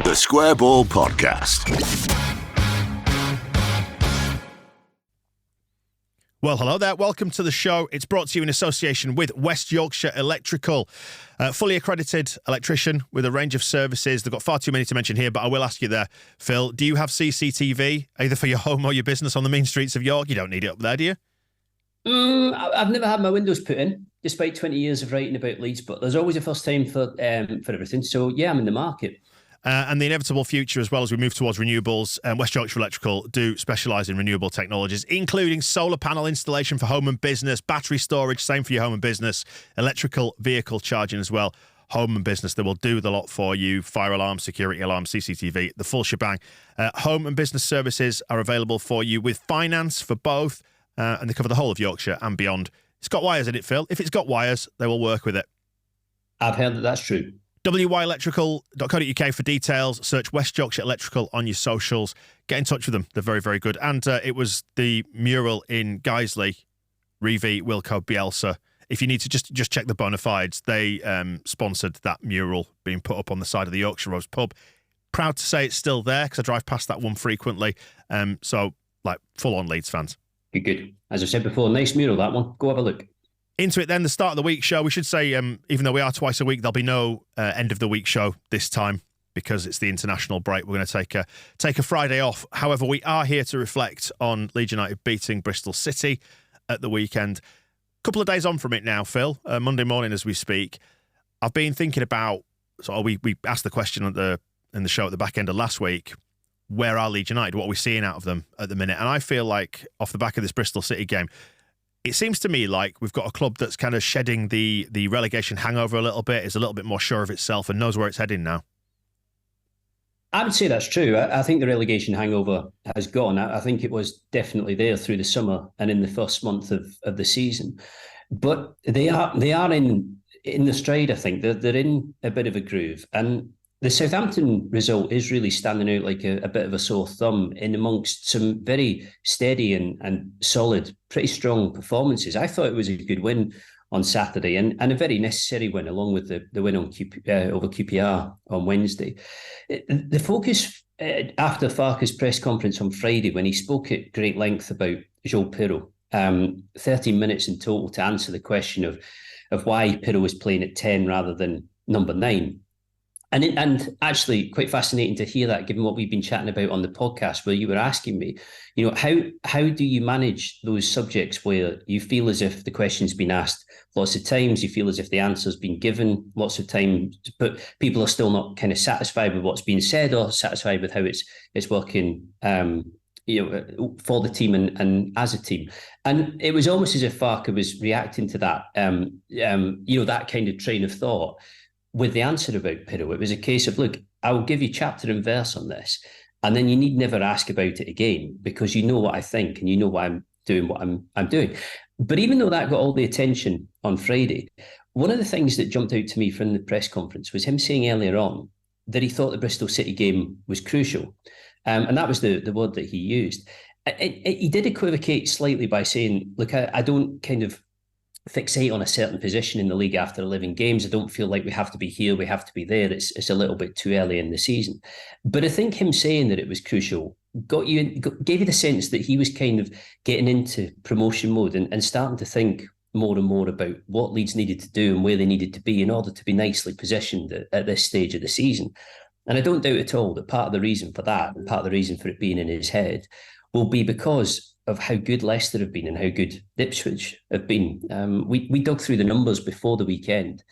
The Square Ball Podcast. Well, hello there. Welcome to the show. It's brought to you in association with West Yorkshire Electrical. Fully accredited electrician with a range of services. They've got far too many to mention here, but I will ask you there, Phil, do you have CCTV, either for your home or your business on the main streets of York? You don't need it up there, do you? I've never had my windows put in, despite 20 years of writing about Leeds, but there's always a first time for everything. So, yeah, I'm in the market. And the inevitable future, as well as we move towards renewables, West Yorkshire Electrical do specialise in renewable technologies, including solar panel installation for home and business, battery storage, same for your home and business, electrical vehicle charging as well, home and business. They will do the lot for you, fire alarm, security alarm, CCTV, the full shebang. Home and business services are available for you with finance for both, and they cover the whole of Yorkshire and beyond. It's got wires in it, Phil. If it's got wires, they will work with it. I've heard that that's true. wyelectrical.co.uk for details. Search West Yorkshire Electrical on your socials. Get in touch with them. They're very, very good. And it was the mural in Guiseley, Reeve, Wilco, Bielsa. If you need to just check the bona fides, they sponsored that mural being put up on the side of the Yorkshire Rose pub. Proud to say it's still there because I drive past that one frequently. So, full-on Leeds fans. Good. As I said before, nice mural, that one. Go have a look. Into it then, the start of the week show. We should say, even though we are twice a week, there'll be no end of the week show this time because it's the international break. We're going to take a Friday off. However, we are here to reflect on Leeds United beating Bristol City at the weekend. A couple of days on from it now, Phil. Monday morning as we speak. I've been thinking about. So we asked the question in the show at the back end of last week. Where are Leeds United? What are we seeing out of them at the minute? And I feel like off the back of this Bristol City game, it seems to me like we've got a club that's kind of shedding the relegation hangover a little bit, is a little bit more sure of itself and knows where it's heading now. I would say that's true. I think the relegation hangover has gone. I think it was definitely there through the summer and in the first month of the season. But they are in the stride, I think. They're in a bit of a groove. And the Southampton result is really standing out like a bit of a sore thumb in amongst some very steady and solid, pretty strong performances. I thought it was a good win on Saturday and a very necessary win, along with the win on over QPR on Wednesday. The focus after Farke's press conference on Friday, when he spoke at great length about João Pedro, 13 minutes in total to answer the question of why Pedro was playing at 10 rather than number 9. And actually quite fascinating to hear that, given what we've been chatting about on the podcast, where you were asking me, how do you manage those subjects where you feel as if the question's been asked lots of times, you feel as if the answer's been given lots of times, but people are still not kind of satisfied with what's been said or satisfied with how it's working for the team and as a team. And it was almost as if Farke was reacting to that, that kind of train of thought. With the answer about Pedro, it was a case of, look, I will give you chapter and verse on this, and then you need never ask about it again because you know what I think and you know why I'm doing what I'm doing. But even though that got all the attention on Friday, one of the things that jumped out to me from the press conference was him saying earlier on that he thought the Bristol City game was crucial. And that was the word that he used. He did equivocate slightly by saying, look, I don't kind of fixate on a certain position in the league after 11 games. I don't feel like we have to be here, we have to be there. It's a little bit too early in the season. But I think him saying that it was crucial gave you the sense that he was kind of getting into promotion mode and starting to think more and more about what Leeds needed to do and where they needed to be in order to be nicely positioned at this stage of the season. And I don't doubt at all that part of the reason for that, and part of the reason for it being in his head, will be because of how good Leicester have been and how good Ipswich have been. We dug through the numbers before the weekend,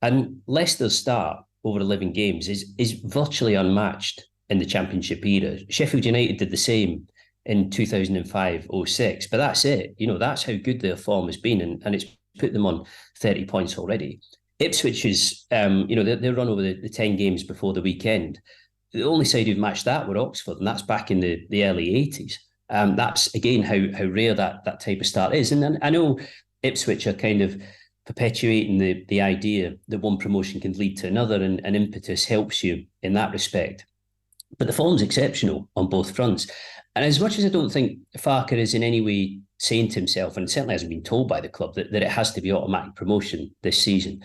and Leicester's start over 11 games is virtually unmatched in the Championship era. Sheffield United did the same in 2005-06, but that's it. That's how good their form has been, and it's put them on 30 points already. Ipswich is, their run over the 10 games before the weekend. The only side who've matched that were Oxford, and that's back in the early 80s. That's, again, how rare that type of start is. And I know Ipswich are kind of perpetuating the idea that one promotion can lead to another, and impetus helps you in that respect. But the form's exceptional on both fronts. And as much as I don't think Farke is in any way saying to himself, and certainly hasn't been told by the club, that it has to be automatic promotion this season,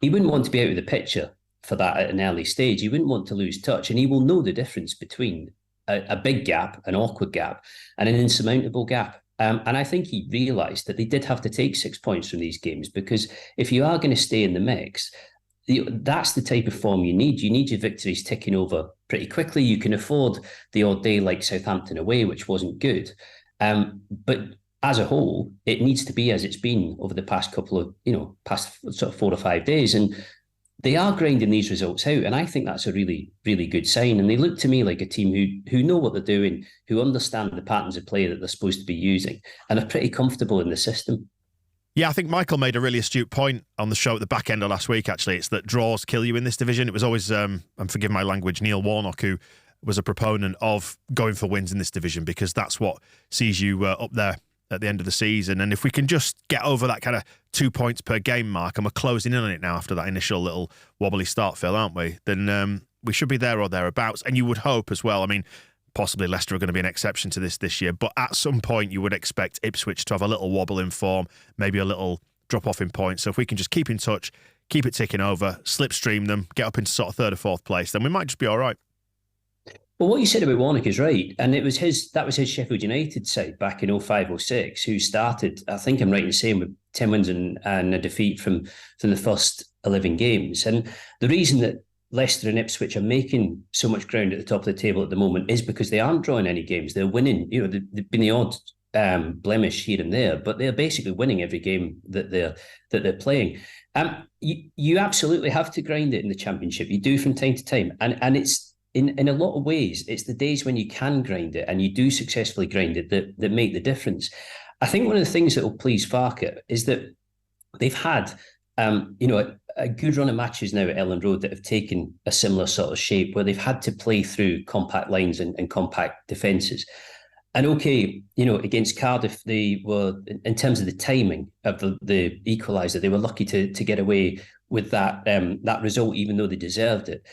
he wouldn't want to be out of the picture for that at an early stage. He wouldn't want to lose touch, and he will know the difference between a big gap, an awkward gap, and an insurmountable gap. And I think he realised that they did have to take 6 points from these games, because if you are going to stay in the mix, that's the type of form you need. You need your victories ticking over pretty quickly. You can afford the odd day like Southampton away, which wasn't good. But as a whole, it needs to be as it's been over the past couple of, past sort of 4 or 5 days. And they are grinding these results out. And I think that's a really, really good sign. And they look to me like a team who know what they're doing, who understand the patterns of play that they're supposed to be using, and are pretty comfortable in the system. Yeah, I think Michael made a really astute point on the show at the back end of last week, actually. It's that draws kill you in this division. It was always, and forgive my language, Neil Warnock, who was a proponent of going for wins in this division, because that's what sees you up there at the end of the season. And if we can just get over that kind of 2 points per game mark, and we're closing in on it now after that initial little wobbly start, Phil, aren't we? Then we should be there or thereabouts. And you would hope as well, I mean, possibly Leicester are going to be an exception to this year, but at some point you would expect Ipswich to have a little wobble in form, maybe a little drop off in points. So if we can just keep in touch, keep it ticking over, slipstream them, get up into sort of 3rd or 4th place, then we might just be all right. Well, what you said about Warnock is right. And that was his Sheffield United side back in 05-06, who started, I think I'm right in saying, with 10 wins and a defeat from the first 11 games. And the reason that Leicester and Ipswich are making so much ground at the top of the table at the moment is because they aren't drawing any games. They're winning. They've been the odd blemish here and there, but they're basically winning every game that they're playing. You absolutely have to grind it in the Championship. You do from time to time, and it's in a lot of ways, it's the days when you can grind it and you do successfully grind it that make the difference. I think one of the things that will please Farke is that they've had a good run of matches now at Ellen Road that have taken a similar sort of shape, where they've had to play through compact lines and compact defences. And okay, against Cardiff, they were, in terms of the timing of the equaliser, they were lucky to get away with that result, even though they deserved it.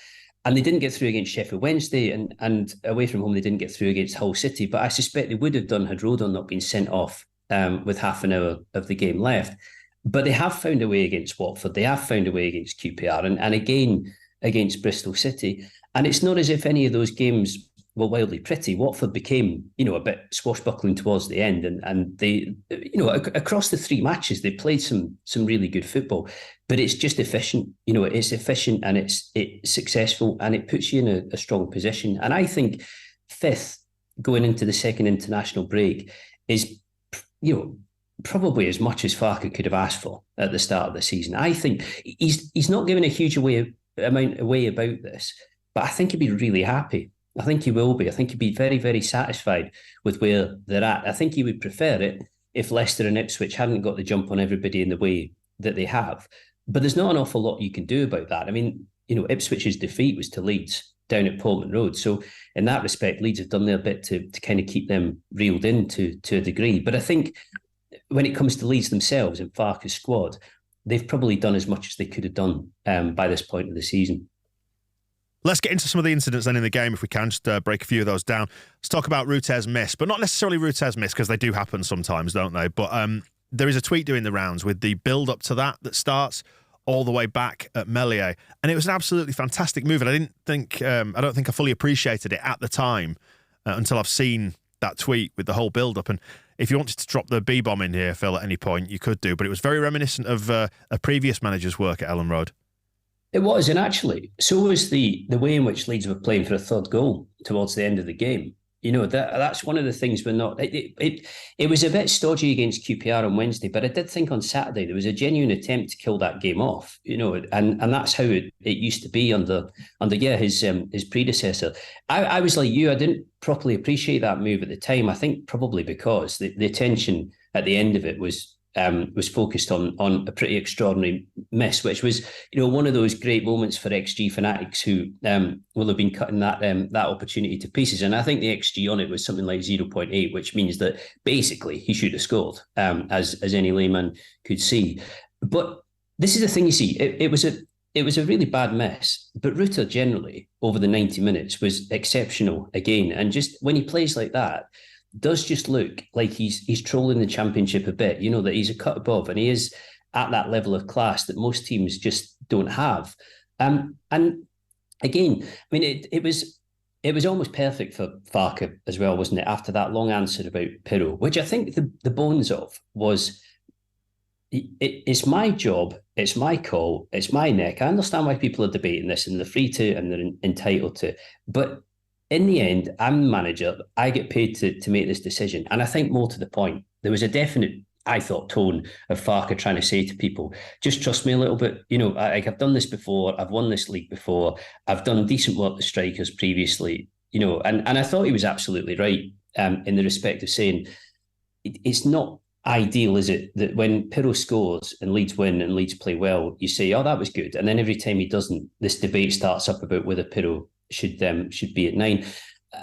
And they didn't get through against Sheffield Wednesday, and away from home they didn't get through against Hull City. But I suspect they would have done had Rodon not been sent off with half an hour of the game left. But they have found a way against Watford. They have found a way against QPR, and again against Bristol City. And it's not as if any of those games were wildly pretty. Watford became, a bit swashbuckling towards the end, and they, across the 3 matches, they played some really good football. But it's just efficient. It's efficient and it's successful, and it puts you in a strong position. And I think 5th going into the second international break is, probably as much as Farke could have asked for at the start of the season. I think he's not given a huge amount away about this, but I think he'd be really happy. I think he will be. I think he'd be very, very satisfied with where they're at. I think he would prefer it if Leicester and Ipswich hadn't got the jump on everybody in the way that they have. But there's not an awful lot you can do about that. I mean, Ipswich's defeat was to Leeds down at Portman Road. So in that respect, Leeds have done their bit to kind of keep them reeled in to a degree. But I think when it comes to Leeds themselves and Farke's squad, they've probably done as much as they could have done by this point of the season. Let's get into some of the incidents then in the game, if we can, just break a few of those down. Let's talk about Ruter's miss, but not necessarily Ruter's miss, because they do happen sometimes, don't they? But there is a tweet doing the rounds with the build-up to that starts all the way back at Meslier. And it was an absolutely fantastic move. And I don't think I fully appreciated it at the time until I've seen that tweet with the whole build-up. And if you wanted to drop the B-bomb in here, Phil, at any point, you could do. But it was very reminiscent of a previous manager's work at Ellen Road. It was, and actually, so was the way in which Leeds were playing for a 3rd goal towards the end of the game. That's one of the things we're not... It was a bit stodgy against QPR on Wednesday, but I did think on Saturday there was a genuine attempt to kill that game off, and that's how it used to be under his predecessor. I was like you, I didn't properly appreciate that move at the time. I think probably because the attention at the end of it was focused on a pretty extraordinary miss, which was, one of those great moments for XG fanatics who will have been cutting that opportunity to pieces. And I think the XG on it was something like 0.8, which means that basically he should have scored, as any layman could see. But this is the thing, you see, it was a really bad miss, but Rutter generally over the 90 minutes was exceptional again. And just when he plays like that, does just look like he's trolling the Championship a bit, that he's a cut above, and he is at that level of class that most teams just don't have. And again, I mean, it was almost perfect for Farke as well, wasn't it? After that long answer about Pirro, which I think the bones of was, it's my job, it's my call, it's my neck. I understand why people are debating this, and they're free to, and they're entitled to. But in the end, I'm the manager. I get paid to make this decision. And I think more to the point, there was a definite, I thought, tone of Farke trying to say to people, just trust me a little bit. I've done this before. I've won this league before. I've done decent work with strikers previously. And I thought he was absolutely right in the respect of saying it's not ideal, is it, that when Pirro scores and Leeds win and Leeds play well, you say, oh, that was good. And then every time he doesn't, this debate starts up about whether Pirro should be at 9.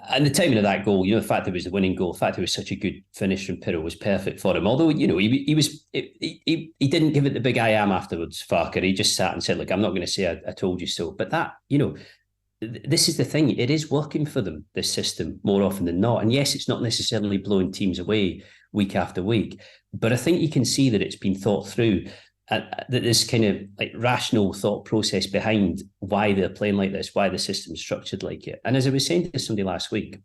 And the timing of that goal, the fact it was the winning goal, the fact it was such a good finish from Pirro was perfect for him. Although, he didn't give it the big I am afterwards, Farke. He just sat and said, look, I'm not going to say I told you so. But that, this is the thing. It is working for them, this system, more often than not. And yes, it's not necessarily blowing teams away week after week, but I think you can see that it's been thought through, that this kind of like rational thought process behind why they're playing like this, why the system's structured like it. And as I was saying to somebody last week,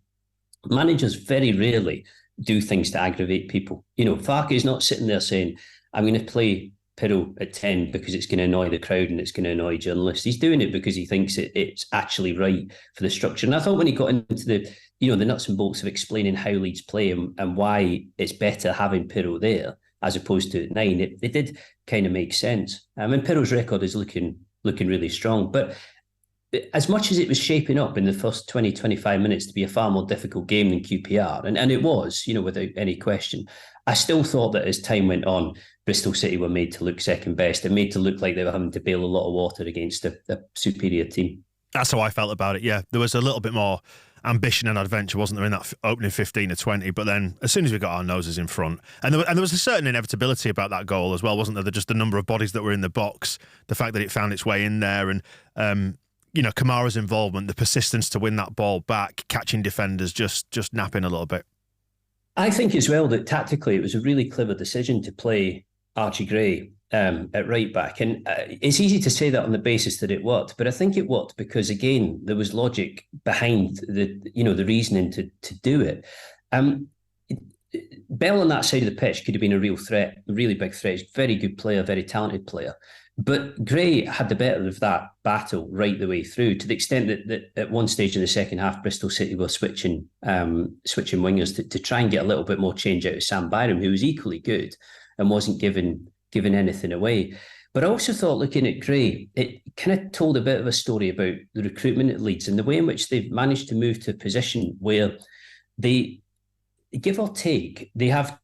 managers very rarely do things to aggravate people. Farke is not sitting there saying, I'm going to play Pirro at 10 because it's going to annoy the crowd and it's going to annoy journalists. He's doing it because he thinks it's actually right for the structure. And I thought when he got into the nuts and bolts of explaining how Leeds play and why it's better having Pirro there as opposed to at 9, it did kind of make sense. And Pirro's record is looking really strong. But as much as it was shaping up in the first 20, 25 minutes to be a far more difficult game than QPR, and it was, without any question, I still thought that as time went on, Bristol City were made to look second best and made to look like they were having to bail a lot of water against a superior team. That's how I felt about it, yeah. There was a little bit more ambition and adventure, wasn't there, in that opening 15 or 20? But then as soon as we got our noses in front, and there was a certain inevitability about that goal as well, wasn't there? Just the number of bodies that were in the box, the fact that it found its way in there, and Kamara's involvement, the persistence to win that ball back, catching defenders, just napping a little bit. I think as well that tactically it was a really clever decision to play Archie Gray at right back. And it's easy to say that on the basis that it worked, but I think it worked because, again, there was logic behind the reasoning to do it. Bell on that side of the pitch could have been a real threat, a really big threat. He's a very good player, very talented player. But Gray had the better of that battle right the way through, to the extent that at one stage in the second half, Bristol City were switching wingers to try and get a little bit more change out of Sam Byram, who was equally good and wasn't giving anything away. But I also thought, looking at Gray, it kind of told a bit of a story about the recruitment at Leeds and the way in which they've managed to move to a position where they, give or take, they have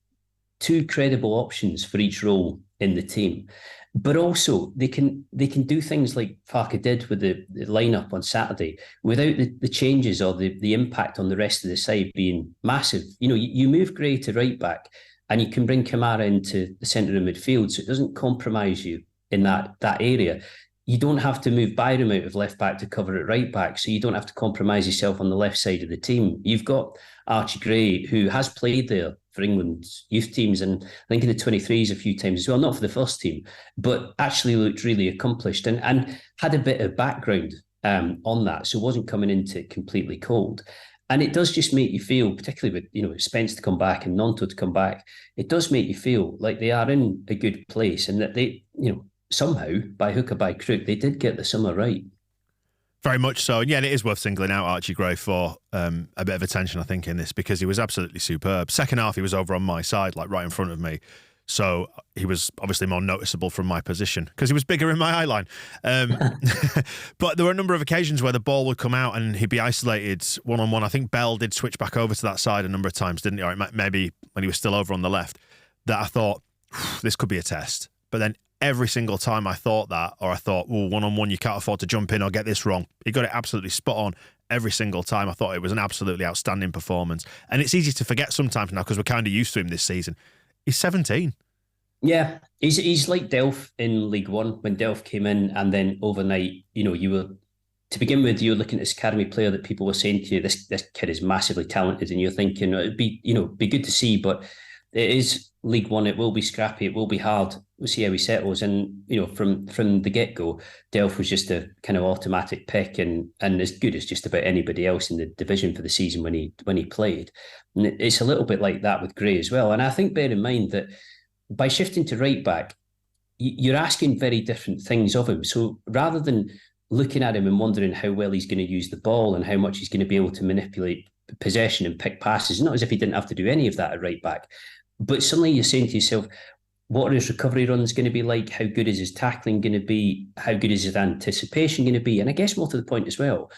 two credible options for each role in the team. But also they can do things like Farke did with the lineup on Saturday without the changes or the impact on the rest of the side being massive. You move Gray to right back and you can bring Kamara into the centre of midfield, so it doesn't compromise you in that area. You don't have to move Byram out of left back to cover at right back, so you don't have to compromise yourself on the left side of the team. You've got Archie Gray, who has played there for England's youth teams, and I think in the 23s a few times as well, not for the first team, but actually looked really accomplished and had a bit of background on that, so wasn't coming into it completely cold. And it does just make you feel, particularly with Spence to come back and Nonto to come back, it does make you feel like they are in a good place and that they, somehow, by hook or by crook, they did get the summer right. Very much so. And yeah, and it is worth singling out Archie Gray for a bit of attention, I think, in this, because he was absolutely superb. Second half, he was over on my side, like right in front of me. So he was obviously more noticeable from my position because he was bigger in my eye line. But there were a number of occasions where the ball would come out and he'd be isolated one-on-one. I think Bell did switch back over to that side a number of times, didn't he? Or maybe when he was still over on the left, that I thought, this could be a test. But then every single time I thought that, or I thought, one-on-one, you can't afford to jump in or get this wrong. He got it absolutely spot on every single time. I thought it was an absolutely outstanding performance. And it's easy to forget sometimes now because we're kind of used to him this season. He's 17. Yeah, he's like Delph in League One when Delph came in, and then overnight, you were, to begin with, you were looking at this academy player that people were saying to you, this kid is massively talented, and you're thinking it'd be good to see, but it is League One. It will be scrappy. It will be hard We'll see how he settles. And from the get go, Delph was just a kind of automatic pick and as good as just about anybody else in the division for the season when he played. And it's a little bit like that with Gray as well. And I think bear in mind that by shifting to right back, you're asking very different things of him. So rather than looking at him and wondering how well he's going to use the ball and how much he's going to be able to manipulate possession and pick passes, not as if he didn't have to do any of that at right back, but suddenly you're saying to yourself, what are his recovery runs going to be like? How good is his tackling going to be? How good is his anticipation going to be? And I guess more to the point as well,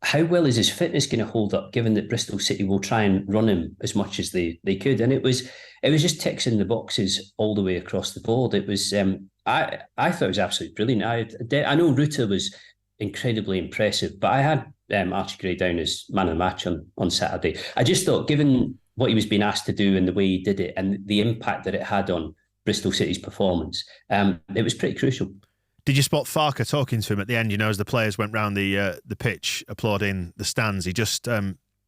how well is his fitness going to hold up, given that Bristol City will try and run him as much as they could? And it was just ticks in the boxes all the way across the board. It was I thought it was absolutely brilliant. I know Ruta was incredibly impressive, but I had Archie Gray down as man of the match on Saturday. I just thought, given what he was being asked to do and the way he did it and the impact that it had on Bristol City's performance, it was pretty crucial. Did you spot Farke talking to him at the end? As the players went round the pitch applauding the stands, he just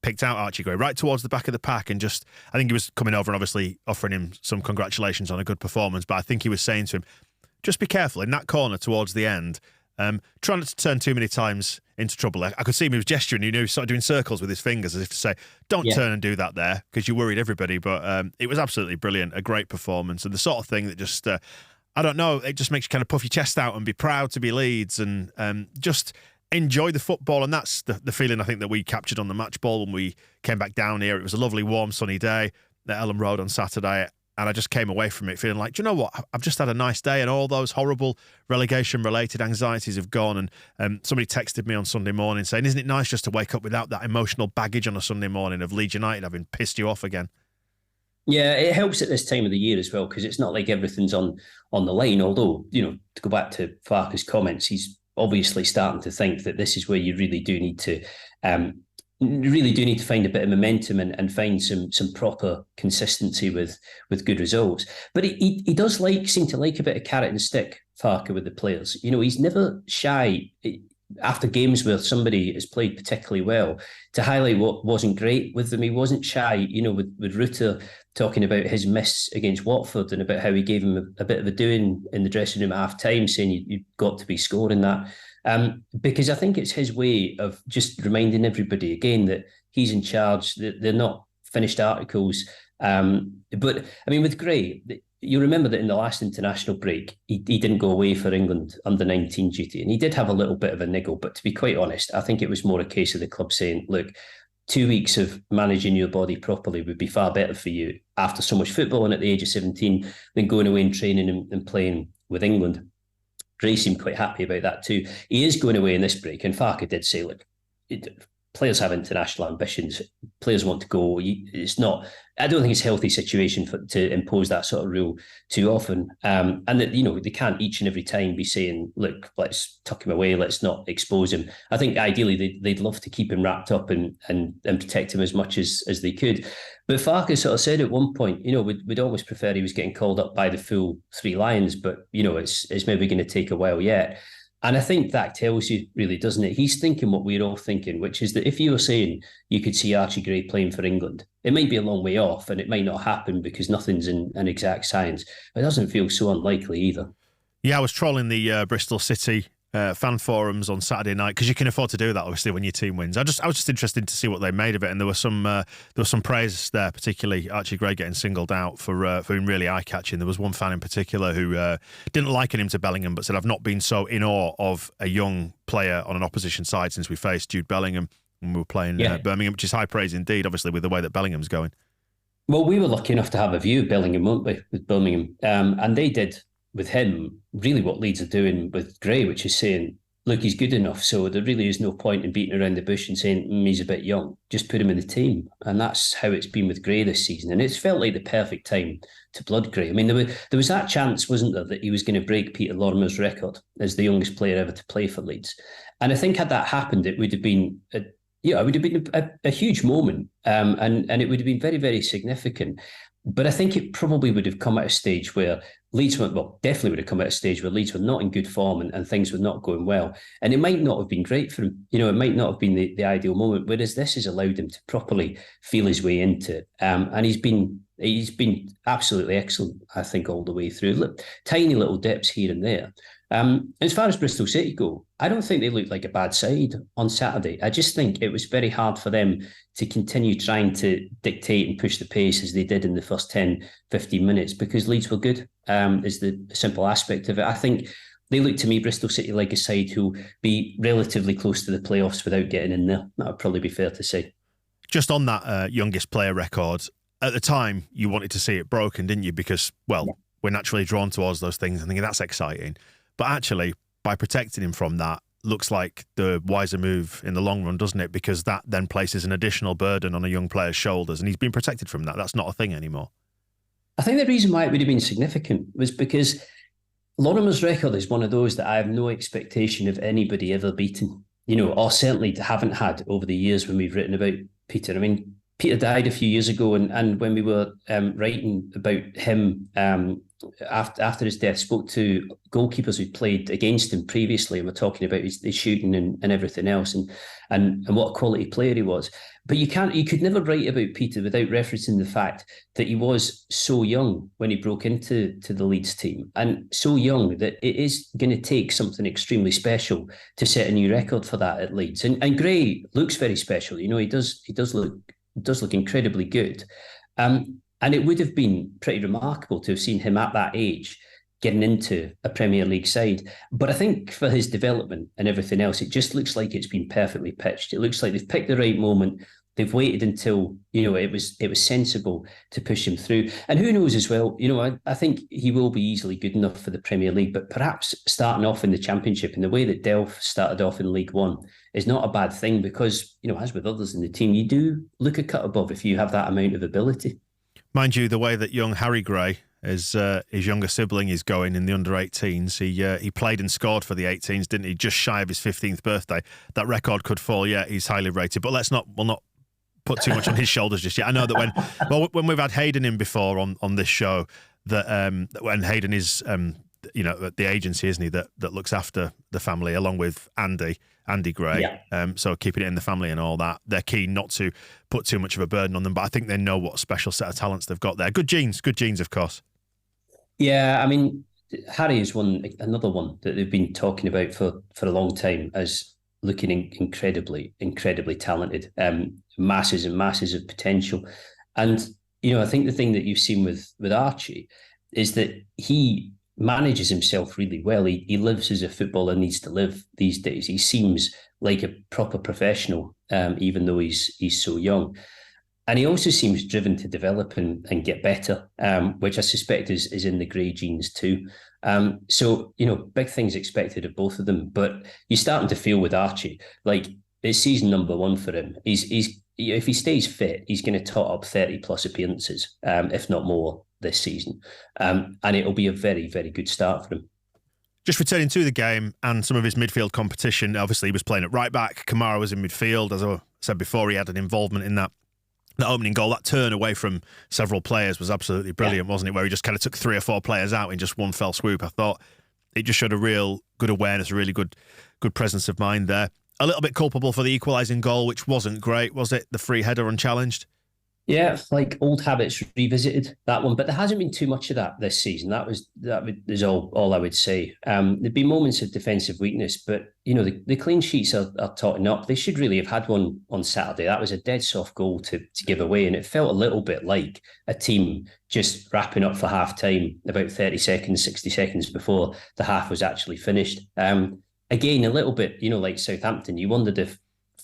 picked out Archie Gray right towards the back of the pack and I think he was coming over and obviously offering him some congratulations on a good performance, but I think he was saying to him, just be careful in that corner towards the end. Try not to turn too many times into trouble. I could see him, he was gesturing, he was sort of doing circles with his fingers as if to say, don't turn and do that there because you worried everybody. But it was absolutely brilliant, a great performance and the sort of thing that just, I don't know, it just makes you kind of puff your chest out and be proud to be Leeds and just enjoy the football. And that's the feeling I think that we captured on the match ball when we came back down here. It was a lovely, warm, sunny day at Ellen Road on Saturday. And I just came away from it feeling like, do you know what? I've just had a nice day and all those horrible relegation-related anxieties have gone. And somebody texted me on Sunday morning saying, isn't it nice just to wake up without that emotional baggage on a Sunday morning of Leeds United having pissed you off again? Yeah, it helps at this time of the year as well because it's not like everything's on the line. Although, to go back to Farke's comments, he's obviously starting to think that this is where you really do need to find a bit of momentum and find some proper consistency with good results. But he does seem to like a bit of carrot and stick, Farke, with the players. He's never shy after games where somebody has played particularly well to highlight what wasn't great with them. He wasn't shy, with Ruta talking about his miss against Watford and about how he gave him a bit of a doing in the dressing room at half time, saying you've got to be scoring that. Because I think it's his way of just reminding everybody again that he's in charge, that they're not finished articles. But I mean, with Gray, you remember that in the last international break, he didn't go away for England under 19 duty. And he did have a little bit of a niggle. But to be quite honest, I think it was more a case of the club saying, look, 2 weeks of managing your body properly would be far better for you after so much football and at the age of 17 than going away and training and playing with England. Gray seemed quite happy about that too. He is going away in this break, and Farke did say, look, players have international ambitions. Players want to go. It's not, I don't think it's a healthy situation to impose that sort of rule too often. And that, they can't each and every time be saying, look, let's tuck him away. Let's not expose him. I think ideally they'd love to keep him wrapped up and protect him as much as they could. But Farke sort of said at one point, we'd almost prefer he was getting called up by the full Three Lions, but, it's maybe going to take a while yet. And I think that tells you, really, doesn't it? He's thinking what we're all thinking, which is that if you were saying you could see Archie Gray playing for England, it might be a long way off and it might not happen because nothing's in an exact science. But it doesn't feel so unlikely either. Yeah, I was trolling the Bristol City fan forums on Saturday night because you can afford to do that, obviously, when your team wins. I was just interested to see what they made of it, and there was some praise there, particularly Archie Gray getting singled out for being really eye-catching. There was one fan in particular who didn't liken him to Bellingham, but said, I've not been so in awe of a young player on an opposition side since we faced Jude Bellingham when we were playing Birmingham, which is high praise indeed, obviously, with the way that Bellingham's going. Well, we were lucky enough to have a view of Bellingham, weren't we, with Birmingham? And they did with him really what Leeds are doing with Gray, which is saying, look, he's good enough, so there really is no point in beating around the bush and saying he's a bit young. Just put him in the team. And that's how it's been with Gray this season. And it's felt like the perfect time to blood Gray. I mean, there was that chance, wasn't there, that he was going to break Peter Lorimer's record as the youngest player ever to play for Leeds. And I think had that happened, it would have been a huge moment, and it would have been very, very significant. But I think it probably would have come at a stage where Leeds definitely would have come at a stage where Leeds were not in good form and things were not going well. And it might not have been great for him. It might not have been the ideal moment, whereas this has allowed him to properly feel his way into it. And he's been He's been absolutely excellent, I think, all the way through. Look, tiny little dips here and there. As far as Bristol City go, I don't think they looked like a bad side on Saturday. I just think it was very hard for them to continue trying to dictate and push the pace as they did in the first 10, 15 minutes because Leeds were good, is the simple aspect of it. I think they look to me, Bristol City, like a side who'll be relatively close to the playoffs without getting in there. That would probably be fair to say. Just on that youngest player record, at the time, you wanted to see it broken, didn't you? Because, we're naturally drawn towards those things and thinking that's exciting. But actually, by protecting him from that, looks like the wiser move in the long run, doesn't it? Because that then places an additional burden on a young player's shoulders, and he's been protected from that. That's not a thing anymore. I think the reason why it would have been significant was because Lorimer's record is one of those that I have no expectation of anybody ever beating, or certainly haven't had over the years when we've written about Peter. I mean, Peter died a few years ago, and when we were writing about him after his death, spoke to goalkeepers who played against him previously, and were talking about his shooting and everything else, and what a quality player he was. But you could never write about Peter without referencing the fact that he was so young when he broke into the Leeds team, and so young that it is going to take something extremely special to set a new record for that at Leeds. And Gray looks very special. He does look incredibly good. And it would have been pretty remarkable to have seen him at that age getting into a Premier League side. But I think for his development and everything else, it just looks like it's been perfectly pitched. It looks like they've picked the right moment. They've waited until, it was sensible to push him through. And who knows as well, I think he will be easily good enough for the Premier League, but perhaps starting off in the Championship in the way that Delph started off in League One is not a bad thing because, as with others in the team, you do look a cut above if you have that amount of ability. Mind you, the way that young Harry Gray, his younger sibling, is going in the under-18s, he played and scored for the 18s, didn't he? Just shy of his 15th birthday. That record could fall. Yeah, he's highly rated. But we'll not put too much on his shoulders just yet. I know that when we've had Hayden in before on this show, that when Hayden is the agency, isn't he, that looks after the family along with Andy Gray. Yeah. So keeping it in the family and all that, they're keen not to put too much of a burden on them, but I think they know what special set of talents they've got there. Good genes, of course. Yeah, I mean, Harry is another one that they've been talking about for a long time as looking incredibly talented, masses and masses of potential. And, I think the thing that you've seen with Archie is that he manages himself really well. He lives as a footballer needs to live these days. He seems like a proper professional, even though he's so young. And he also seems driven to develop and get better, which I suspect is in the Gray genes too. So, big things expected of both of them. But you're starting to feel with Archie, like it's season number one for him. He's if he stays fit, he's going to tot up 30 plus appearances, if not more, this season. And it'll be a very, very good start for him. Just returning to the game and some of his midfield competition, obviously he was playing at right back. Kamara was in midfield. As I said before, he had an involvement in that opening goal. That turn away from several players was absolutely brilliant, wasn't it? Where he just kind of took 3 or 4 players out in just one fell swoop. I thought it just showed a real good awareness, a really good presence of mind there. A little bit culpable for the equalising goal, which wasn't great, was it? The free header unchallenged. Yeah, like old habits revisited, that one. But there hasn't been too much of that this season. That is all I would say. There'd been moments of defensive weakness, but the clean sheets are totting up. They should really have had one on Saturday. That was a dead soft goal to give away, and it felt a little bit like a team just wrapping up for half time about 30 seconds, 60 seconds before the half was actually finished. Again, a little bit, like Southampton, you wondered if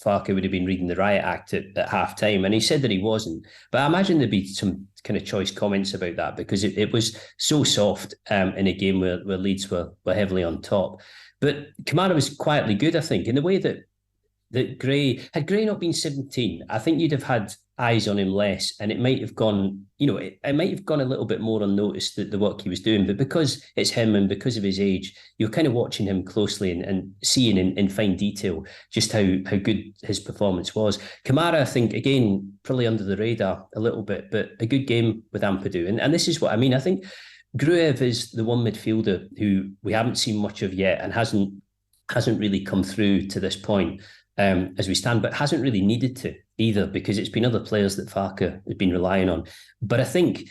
Farke would have been reading the Riot Act at half time, and he said that he wasn't. But I imagine there'd be some kind of choice comments about that because it was so soft in a game where Leeds were heavily on top. But Kamara was quietly good, I think, in the way that Gray, had Gray not been 17, I think you'd have had eyes on him less, and it might have gone, it might have gone a little bit more unnoticed, the work he was doing. But because it's him and because of his age, you're kind of watching him closely and seeing in fine detail just how good his performance was. Kamara, I think, again, probably under the radar a little bit, but a good game with Ampadu. And this is what I mean. I think Gruev is the one midfielder who we haven't seen much of yet and hasn't really come through to this point. as we stand, but hasn't really needed to either, because it's been other players that Farke has been relying on. But I think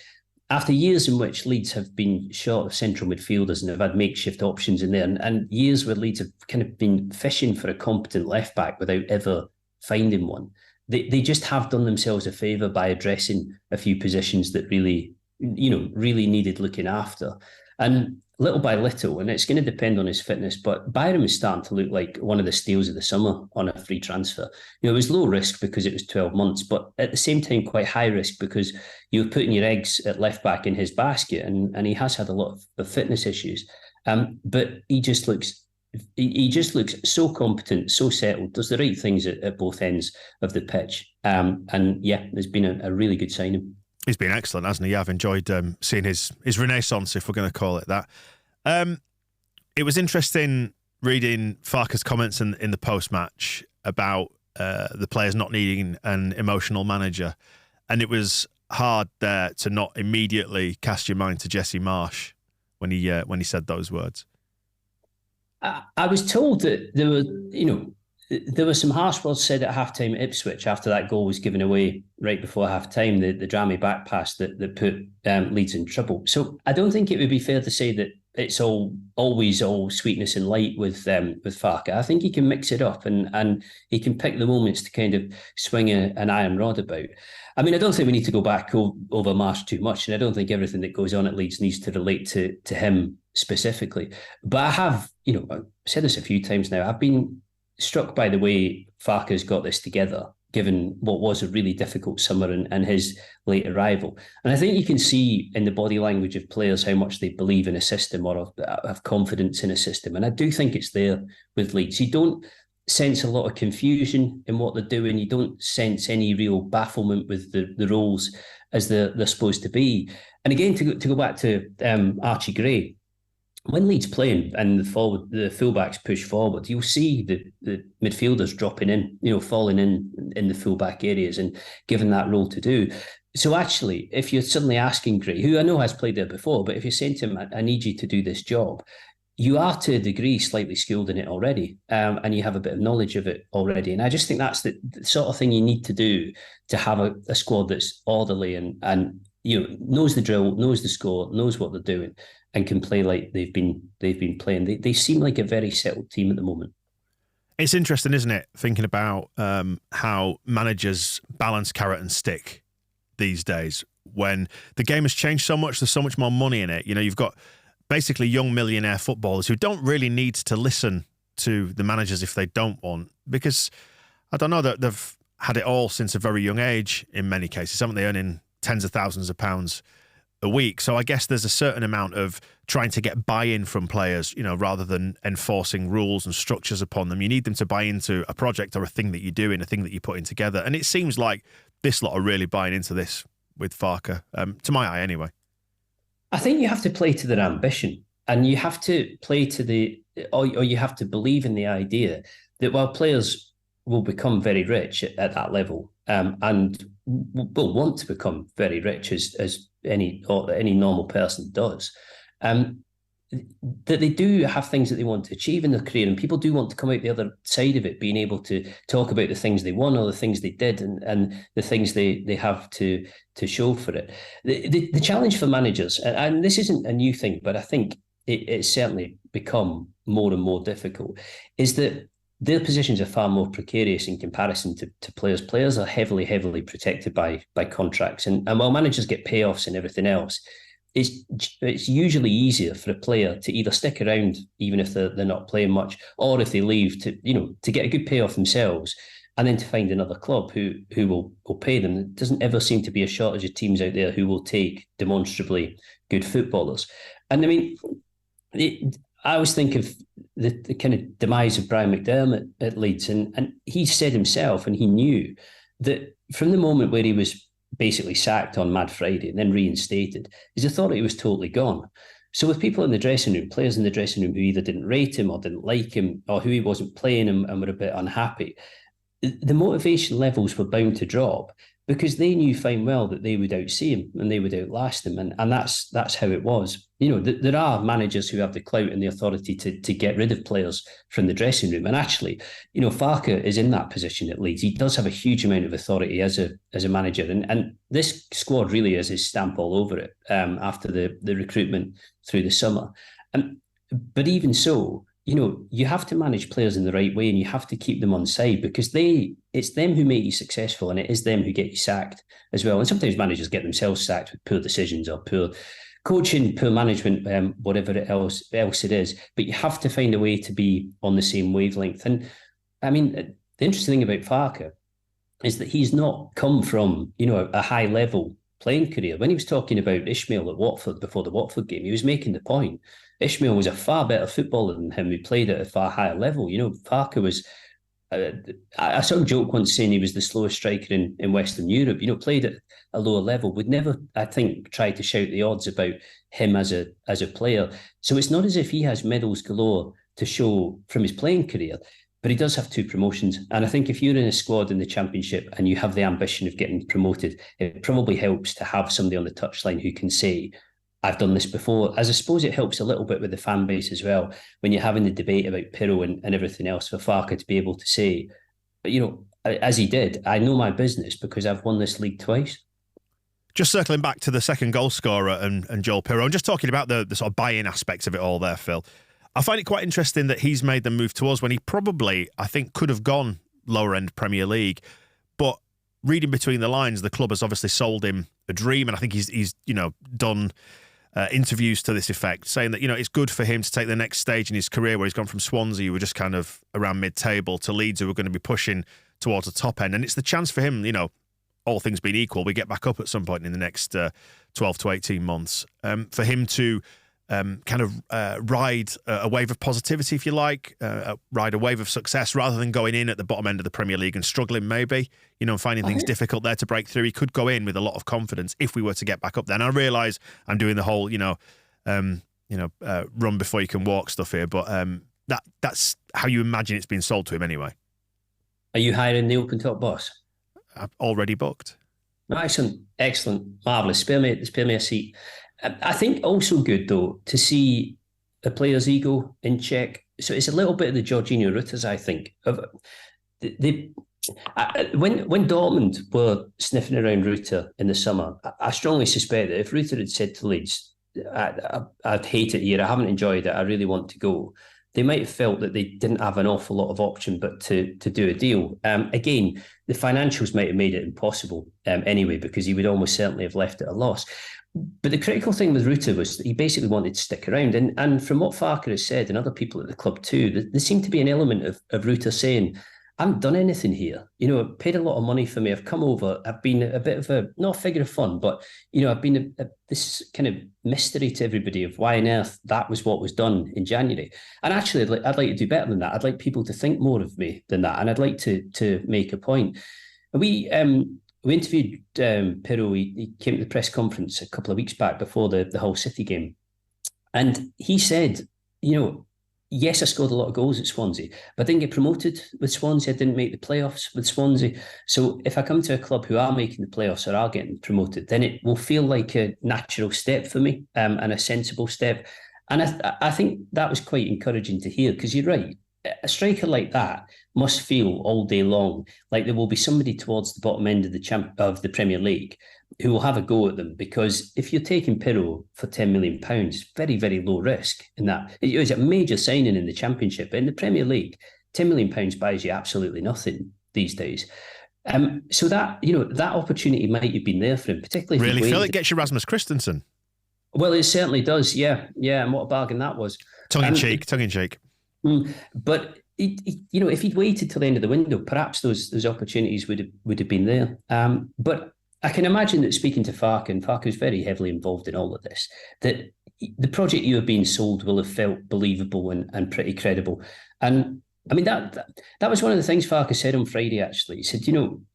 after years in which Leeds have been short of central midfielders and have had makeshift options in there, and years where Leeds have kind of been fishing for a competent left back without ever finding one, they just have done themselves a favour by addressing a few positions that really needed looking after. And little by little, and it's going to depend on his fitness, but Byram is starting to look like one of the steals of the summer on a free transfer. It was low risk because it was 12 months, but at the same time, quite high risk because you were putting your eggs at left back in his basket, and he has had a lot of fitness issues. But he just looks so competent, so settled, does the right things at both ends of the pitch. And yeah, there's been a really good signing. He's been excellent, hasn't he? Yeah, I've enjoyed seeing his renaissance, if we're going to call it that. It was interesting reading Farke's comments in the post-match about the players not needing an emotional manager. And it was hard there to not immediately cast your mind to Jesse Marsh when he said those words. I was told that there were some harsh words said at halftime at Ipswich after that goal was given away right before halftime, the Dramé back pass that put Leeds in trouble. So I don't think it would be fair to say that it's always all sweetness and light with Farke. I think he can mix it up and he can pick the moments to kind of swing an iron rod about. I mean, I don't think we need to go back over Marsh too much, and I don't think everything that goes on at Leeds needs to relate to him specifically. But I have, I've said this a few times now, I've been struck by the way Farke's got this together, given what was a really difficult summer and his late arrival. And I think you can see in the body language of players how much they believe in a system or have confidence in a system. And I do think it's there with Leeds. You don't sense a lot of confusion in what they're doing. You don't sense any real bafflement with the roles as they're supposed to be. And again, to go back to Archie Gray, when Leeds playing and the fullbacks push forward, you'll see the midfielders dropping in, falling in the fullback areas and given that role to do. So actually, if you're suddenly asking Gray, who I know has played there before, but if you're saying to him, I need you to do this job, you are to a degree slightly skilled in it already, and you have a bit of knowledge of it already. And I just think that's the sort of thing you need to do to have a squad that's orderly and knows the drill, knows the score, knows what they're doing, and can play like they've been playing. They seem like a very settled team at the moment. It's interesting, isn't it, thinking about how managers balance carrot and stick these days when the game has changed so much. There's so much more money in it. You've got basically young millionaire footballers who don't really need to listen to the managers if they don't want, because I don't know, that they've had it all since a very young age in many cases, haven't they? Earning tens of thousands of pounds a week. So I guess there's a certain amount of trying to get buy-in from players, rather than enforcing rules and structures upon them. You need them to buy into a project or a thing that you're doing, a thing that you're putting together. And it seems like this lot are really buying into this with Farke, to my eye anyway. I think you have to play to their ambition, and you have to play to or you have to believe in the idea that while players will become very rich at that level, and will want to become very rich as any normal person does, that they do have things that they want to achieve in their career, and people do want to come out the other side of it being able to talk about the things they won or the things they did and the things they have to show for it. The challenge for managers, and this isn't a new thing, but I think it's certainly become more and more difficult, is that their positions are far more precarious in comparison to players. Players are heavily protected by contracts, and while managers get payoffs and everything else, it's usually easier for a player to either stick around even if they're not playing much, or if they leave to get a good payoff themselves, and then to find another club who will pay them. There doesn't ever seem to be a shortage of teams out there who will take demonstrably good footballers. And I mean, I always think of the kind of demise of Brian McDermott at Leeds, and he said himself, and he knew that from the moment where he was basically sacked on Mad Friday and then reinstated, his authority was totally gone. So with people in the dressing room, players in the dressing room who either didn't rate him or didn't like him, or who he wasn't playing and were a bit unhappy, the motivation levels were bound to drop, because they knew fine well that they would outsee him and they would outlast him. And that's how it was. There are managers who have the clout and the authority to get rid of players from the dressing room. And actually, Farke is in that position at Leeds. He does have a huge amount of authority as a manager. And this squad really is his stamp all over it after the recruitment through the summer. But even so, you have to manage players in the right way and you have to keep them on side because it's them who make you successful and it is them who get you sacked as well. And sometimes managers get themselves sacked with poor decisions or poor coaching, poor management, whatever else it is. But you have to find a way to be on the same wavelength. And I mean, the interesting thing about Farke is that he's not come from, a high level playing career. When he was talking about Ishmael at Watford before the Watford game, he was making the point. Ishmael was a far better footballer than him, who played at a far higher level. Farke was, I saw a joke once saying he was the slowest striker in Western Europe, played at a lower level. We'd never, I think, tried to shout the odds about him as a player. So it's not as if he has medals galore to show from his playing career, but he does have 2 promotions. And I think if you're in a squad in the Championship and you have the ambition of getting promoted, it probably helps to have somebody on the touchline who can say, I've done this before. As I suppose it helps a little bit with the fan base as well, when you're having the debate about Pirro and everything else, for Farke to be able to say, as he did, I know my business because I've won this league twice. Just circling back to the second goal scorer and Joel Pirro, and just talking about the sort of buy-in aspects of it all there, Phil. I find it quite interesting that he's made the move to us when he probably, I think, could have gone lower-end Premier League. But reading between the lines, the club has obviously sold him a dream, and I think he's done interviews to this effect, saying that it's good for him to take the next stage in his career, where he's gone from Swansea, who were just kind of around mid-table, to Leeds, who are going to be pushing towards the top end, and it's the chance for him, all things being equal, we get back up at some point in the next 12 to 18 months, for him to ride a wave of positivity, if you like, ride a wave of success, rather than going in at the bottom end of the Premier League and struggling maybe, and finding things difficult there to break through. He could go in with a lot of confidence if we were to get back up there. And I realise I'm doing the whole, run before you can walk stuff here, but that's how you imagine it's been sold to him anyway. Are you hiring the open top boss? I'm already booked. Excellent, marvellous. Spare me a seat. I think also good, though, to see a player's ego in check. So it's a little bit of the Jorginho Rutters, I think. When Dortmund were sniffing around Rutter in the summer, I strongly suspect that if Rutter had said to Leeds, I'd hate it here, I haven't enjoyed it, I really want to go, they might have felt that they didn't have an awful lot of option but to do a deal. Again, the financials might have made it impossible anyway, because he would almost certainly have left at a loss. But the critical thing with Rutter was that he basically wanted to stick around. And from what Farke has said, and other people at the club too, there seemed to be an element of Rutter saying, I haven't done anything here. Paid a lot of money for me. I've come over. I've been a bit of not a figure of fun, but, I've been this kind of mystery to everybody of why on earth that was what was done in January. And actually, I'd like to do better than that. I'd like people to think more of me than that. And I'd like to make a point. And we interviewed Pirro. He came to the press conference a couple of weeks back before the Hull City game. And he said, yes, I scored a lot of goals at Swansea, but I didn't get promoted with Swansea. I didn't make the playoffs with Swansea. So if I come to a club who are making the playoffs or are getting promoted, then it will feel like a natural step for me and a sensible step. And I think that was quite encouraging to hear, because you're right. A striker like that must feel all day long like there will be somebody towards the bottom end of the Premier League who will have a go at them, because if you're taking Pirro for £10 million, very, very low risk in that. It was a major signing in the Championship. In the Premier League, £10 million buys you absolutely nothing these days. So that opportunity might have been there for him, particularly if really, Phil, it gets you Rasmus Christensen. Well, it certainly does, yeah, and what a bargain that was. Tongue in cheek. But if he'd waited till the end of the window, perhaps those opportunities would have been there. But I can imagine that, speaking to Farke, and Farke is very heavily involved in all of this, that the project you have been sold will have felt believable and pretty credible. And I mean, that was one of the things Farke said on Friday, actually. He said,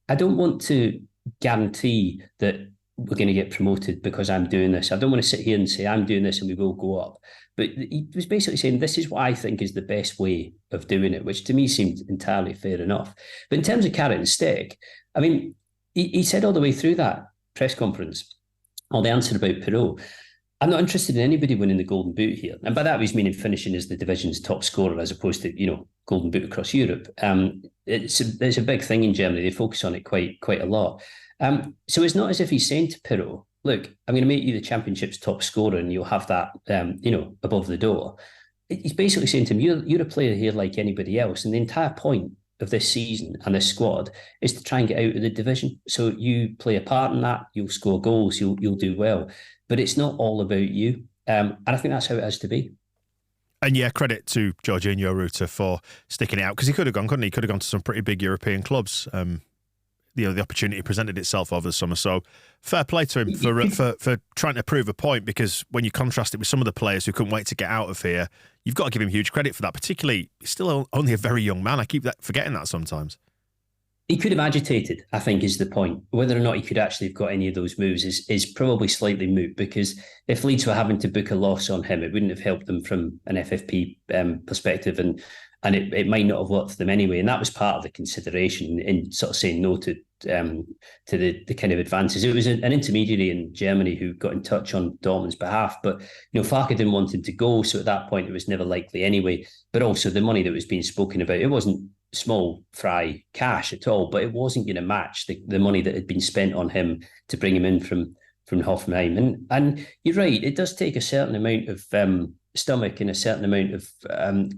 I don't want to guarantee that we're going to get promoted because I'm doing this. I don't want to sit here and say I'm doing this and we will go up. But he was basically saying, this is what I think is the best way of doing it, which to me seemed entirely fair enough. But in terms of carrot and stick, I mean, he said all the way through that press conference, or the answer about Pirot, I'm not interested in anybody winning the Golden Boot here. And by that, he's meaning finishing as the division's top scorer as opposed to, Golden Boot across Europe. It's a big thing in Germany. They focus on it quite a lot. So it's not as if he's saying to Pirot, look, I'm going to make you the Championship's top scorer and you'll have that, above the door. He's basically saying to him, you're a player here like anybody else. And the entire point of this season and this squad is to try and get out of the division. So you play a part in that, you'll score goals, you'll do well. But it's not all about you. And I think that's how it has to be. And yeah, credit to Jorginho Rutter for sticking it out, because he could have gone, couldn't he? He could have gone to some pretty big European clubs. The opportunity presented itself over the summer. So fair play to him for trying to prove a point, because when you contrast it with some of the players who couldn't wait to get out of here, you've got to give him huge credit for that. Particularly, he's still only a very young man. I keep forgetting that sometimes. He could have agitated, I think, is the point. Whether or not he could actually have got any of those moves is probably slightly moot, because if Leeds were having to book a loss on him, it wouldn't have helped them from an FFP perspective, and it might not have worked for them anyway. And that was part of the consideration in sort of saying no to the kind of advances. It was an intermediary in Germany who got in touch on Dortmund's behalf, but Farke didn't want him to go, so at that point it was never likely anyway. But also the money that was being spoken about, it wasn't small fry cash at all, but it wasn't going to match the money that had been spent on him to bring him in from Hoffenheim. And you're right, it does take a certain amount of stomach and a certain amount of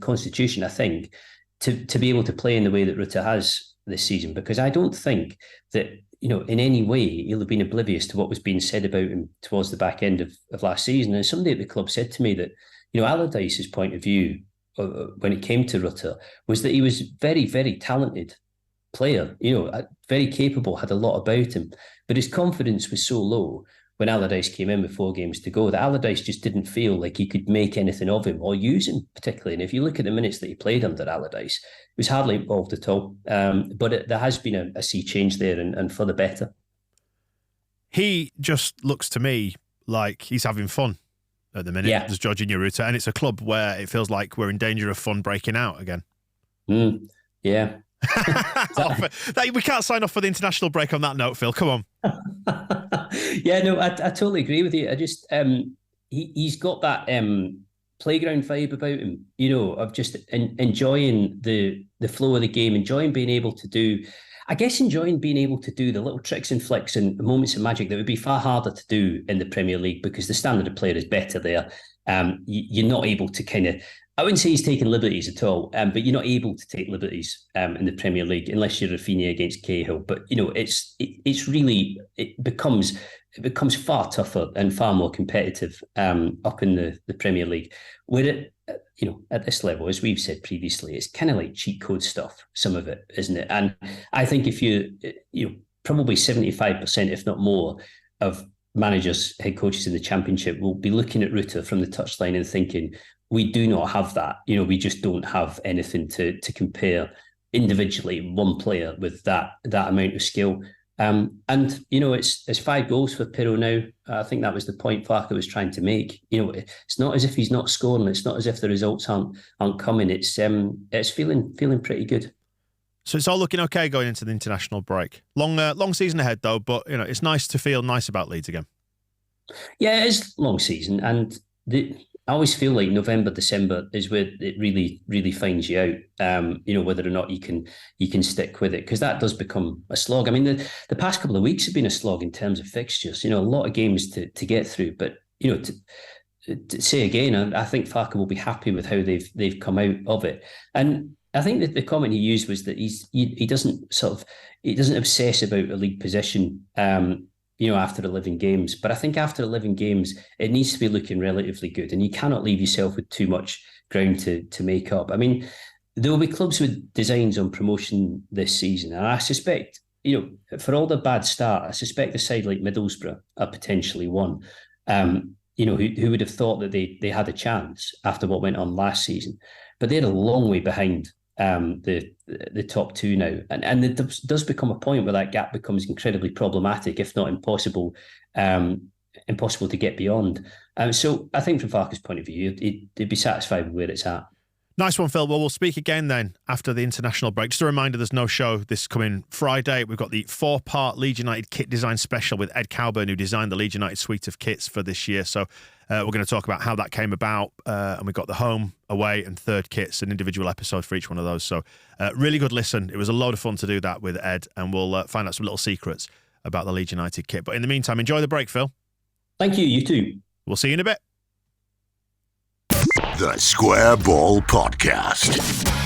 constitution, I think, to be able to play in the way that Rutter has this season, because I don't think that in any way he'll have been oblivious to what was being said about him towards the back end of last season. And somebody at the club said to me that Allardyce's point of view when it came to Rutter was that he was very, very talented player, very capable, had a lot about him, but his confidence was so low when Allardyce came in with 4 games to go that Allardyce just didn't feel like he could make anything of him or use him particularly. And if you look at the minutes that he played under Allardyce, he was hardly involved at all. But there has been a sea change there, and for the better. He just looks to me like he's having fun at the minute. There's Jorginho Rutter, and it's a club where it feels like we're in danger of fun breaking out again. Yeah. We can't sign off for the international break on that note, Phil. Come on. Yeah, no, I totally agree with you. I just he's got that playground vibe about him, of just enjoying the flow of the game, enjoying being able to do the little tricks and flicks and moments of magic that would be far harder to do in the Premier League, because the standard of player is better there. You're not able to I wouldn't say he's taking liberties at all, but you're not able to take liberties in the Premier League unless you're Rafinha against Cahill. But it becomes far tougher and far more competitive up in the Premier League, where at this level, as we've said previously, it's kind of like cheat code stuff. Some of it, isn't it? And I think if probably 75%, if not more, of managers, head coaches in the Championship will be looking at Rutter from the touchline and thinking, we do not have that. We just don't have anything to compare individually one player with that amount of skill. It's 5 goals for Pirot now. I think that was the point Farke was trying to make. It's not as if he's not scoring. It's not as if the results aren't coming. It's feeling pretty good. So it's all looking okay going into the international break. Long season ahead though, but it's nice to feel nice about Leeds again. Yeah, it is long season, and I always feel like November, December is where it really, really finds you out. Whether or not you can stick with it, because that does become a slog. I mean, the past couple of weeks have been a slog in terms of fixtures. A lot of games to get through. But to say again, I think Farke will be happy with how they've come out of it. And I think that the comment he used was that he doesn't obsess about a league position. After 11 games. But I think after 11 games, it needs to be looking relatively good, and you cannot leave yourself with too much ground to make up. I mean, there will be clubs with designs on promotion this season, and I suspect, for all the bad start, I suspect a side like Middlesbrough are potentially one. Who would have thought that they had a chance after what went on last season? But they're a long way behind the top 2 now, and it does become a point where that gap becomes incredibly problematic, if not impossible to get beyond. So I think from Farke's point of view, he'd be satisfied with where it's at. Nice one, Phil. Well, we'll speak again then after the international break. Just a reminder, there's no show this coming Friday. We've got the 4-part Leeds United kit design special with Ed Cowburn, who designed the Leeds United suite of kits for this year. So we're going to talk about how that came about. And we've got the home, away and third kits, an individual episode for each one of those. So really good listen. It was a load of fun to do that with Ed, and we'll find out some little secrets about the Leeds United kit. But in the meantime, enjoy the break, Phil. Thank you. You too. We'll see you in a bit. The Square Ball Podcast.